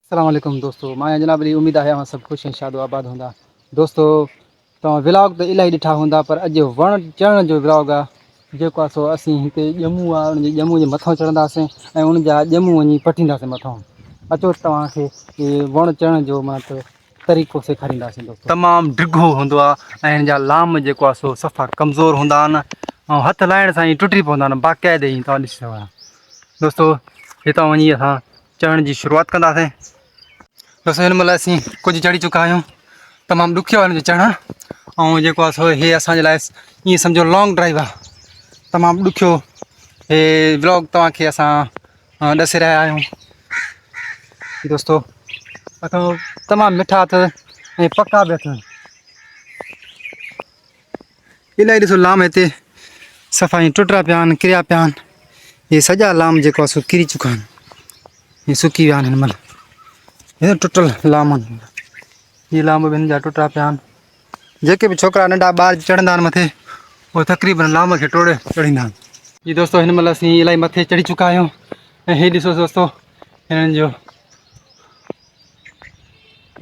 अस्सलाम वालेकुम दोस्तों, मां जनाब जी उम्मीद है सब खुश ऐं शादो आबाद हूंदा। दोस्तों तव्हां व्लॉग त इलाही ॾिठा हूंदा, पर अॼु वण चढ़ण जो व्लॉग आहे जेको आहे सो असीं हिते ॼमूं आहे उन जे ॼमूं जे मथां चढ़ंदासीं ऐं उन जा ॼमूं वञी पटींदासीं मथां। अचो तव्हांखे वण चढ़ण जो तरीक़ो सेखारींदासीं। दोस्तों तमामु डिघो हूंदो आहे ऐं हिन जा लाम जेको आहे सो सफ़ा कमज़ोर हूंदा आहिनि ऐं हथु लाहिण सां ई टुटी पवंदा आहिनि बाक़ाइदे ई। तव्हां ॾिसी सघो था दोस्तों, हितां वञी असां चढ़ण जी शुरूआत कंदासीं। दोस्तों हिन महिल असीं कुझु चढ़ी चुका आहियूं। तमामु ॾुखियो आहे हिन जो चढ़णु ऐं जेको आहे सो इहे असांजे लाइ ईअं सम्झो लॉन्ग ड्राइव आहे, तमामु ॾुखियो। हे व्लॉग तव्हांखे असां ॾसे रहिया आहियूं। दोस्तों अथव तमामु मिठा अथव ऐं पका बि अथव। इलाही ॾिसो लाम हिते सफ़ा ई टुटा पिया आहिनि, किरिया पिया आहिनि। इहे सॼा लाम जेको आहे सो किरी चुका आहिनि, इहे सुकी विया आहिनि। हिन महिल हे टुटल लाम आहिनि, इहे लाम बि हिन जा टुटा पिया आहिनि। जेके बि छोकिरा नंढा ॿार चढ़ंदा आहिनि मथे, उहे तक़रीबन लाम खे टोड़े चढ़ींदा आहिनि। जी दोस्तों हिन महिल असीं इलाही मथे चढ़ी चुका आहियूं ऐं हे ॾिसो दोस्तों हिननि जो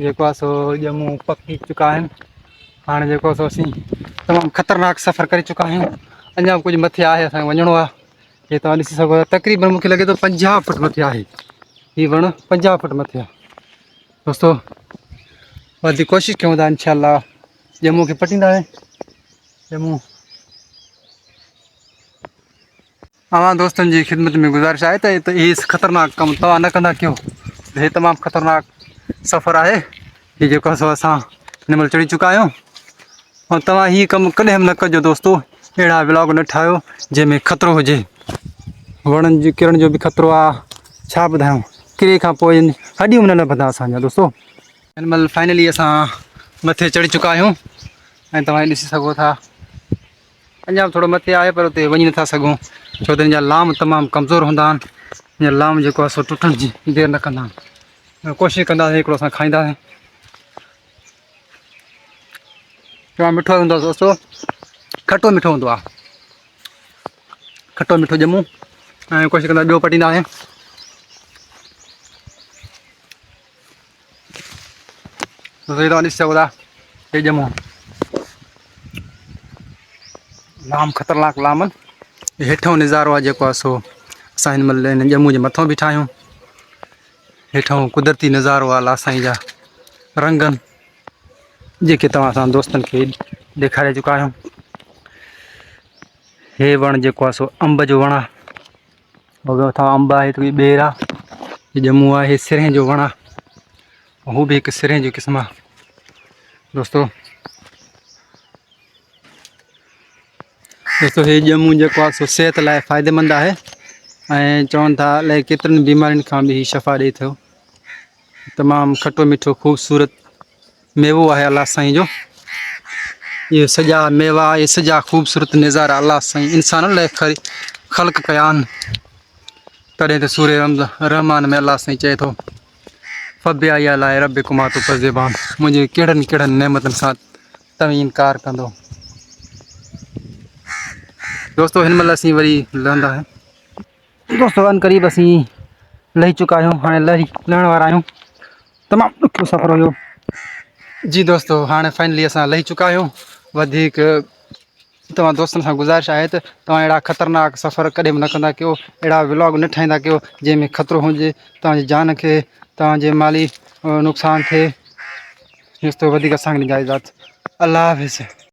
जेको आहे सो ॼमूं पकी चुका आहिनि। हाणे जेको आहे सो असीं तमामु ख़तरनाक सफ़र करे चुका आहियूं। अञा कुझु मथे आहे, असांखे वञिणो आहे। हे तव्हां ॾिसी सघो था, तक़रीबन मूंखे लॻे थो 50 फुट मथे आहे। हीउ वण 50 फुट मथे आहे। दोस्तों वधीक कोशिशि कयूं था, इंशाअल्लाह ॼमूं खे पटींदासीं। ॼमूं तव्हां दोस्तनि जी ख़िदमत में गुज़ारिश आहे त इहे ख़तरनाक कमु तव्हां न कंदा कयो। हे तमामु ख़तरनाक सफ़र आहे। हीउ जेको आहे सो असां हिन महिल चढ़ी चुका आहियूं ऐं तव्हां हीउ कमु कॾहिं बि न कजो दोस्तों। अहिड़ा व्लॉग न ठाहियो जंहिंमें ख़तरो हुजे, वणनि जी किरण जो बि ख़तरो आहे। छा ॿुधायूं, किरे खां पोइ हॾियूं बि न लभंदा असांजा। दोस्तों हिन महिल फाइनली असां मथे चढ़ी चुका आहियूं ऐं तव्हां ॾिसी सघो था अञा थोरो मथे आहे, पर उते वञी नथा सघूं छो त हिन जा लाम तमामु कमज़ोर हूंदा आहिनि। हिन जा लाम जेको आहे सो टुटण जी देरि न कंदा आहिनि। कोशिशि कंदासीं हिकिड़ो असां खाईंदासीं। तमामु मिठो हूंदो आहे दोस्तों, खटो मिठो हूंदो आहे, खटो मिठो ॼमूं। ऐं कोशिशि कंदा ॿियो पटींदासीं। तव्हां ॾिसी सघो था हे ॼमूं लाम ख़तरनाक लाम आहिनि। हेठों नज़ारो आहे जेको आहे सो असां हिन महिल हिन ॼमूं जे मथां बीठा आहियूं। हेठों कुदरती नज़ारो आहे, लासाई जा रंगनि जेके तव्हां असां दोस्तनि खे ॾेखारे चुका आहियूं। हे वणु जेको आहे सो अंब जो वणु आहे। मथां अंब आहे, हिते ॿेर आहे। हे ॼमूं आहे, हे सिरें जो वणु आहे। हू बि हिकु सिरें जी क़िस्म आहे। दोस्तों हे ॼमूं जेको आहे सो सिहत लाइ फ़ाइदेमंद आहे ऐं चवनि था अलाए केतिरनि बीमारियुनि खां बि शफ़ा ॾिए थो। तमामु खटो मिठो ख़ूबसूरत मेवो आहे अलाह साईं जो। इहे सॼा मेवा, इहे सॼा ख़ूबसूरत नज़ारा अलाह साईं इंसाननि लाइ ख़ल्क़ कया आहिनि। तॾहिं त सूरे रहमान में अलाह साईं चए थो फ़बिआई आलाए रब्बिकुमा तुकज़्ज़िबान, मुंहिंजे कहिड़नि कहिड़नि नेमतनि सां तव्हीं इनकार कंदो। दोस्तों हिन महिल असीं वरी लहंदासीं। दोस्तों अनक़रीब असीं लही चुका आहियूं, हाणे लहण वारा आहियूं। तमामु ॾुखियो सफ़र हुयो। जी दोस्तों हाणे फाइनली असां लही चुका आहियूं। वधीक तव्हां दोस्तनि सां गुज़ारिश आहे त तव्हां अहिड़ा ख़तरनाक सफ़र कॾहिं बि न कंदा कयो, अहिड़ा व्लॉग न ठाहींदा कयो जंहिंमें ख़तरो हुजे तव्हांजी जान खे, तव्हांजे माली नुक़सान थिए। दोस्तों वधीक असांखे इजाज़त, अल्लाह हाफ़िज़।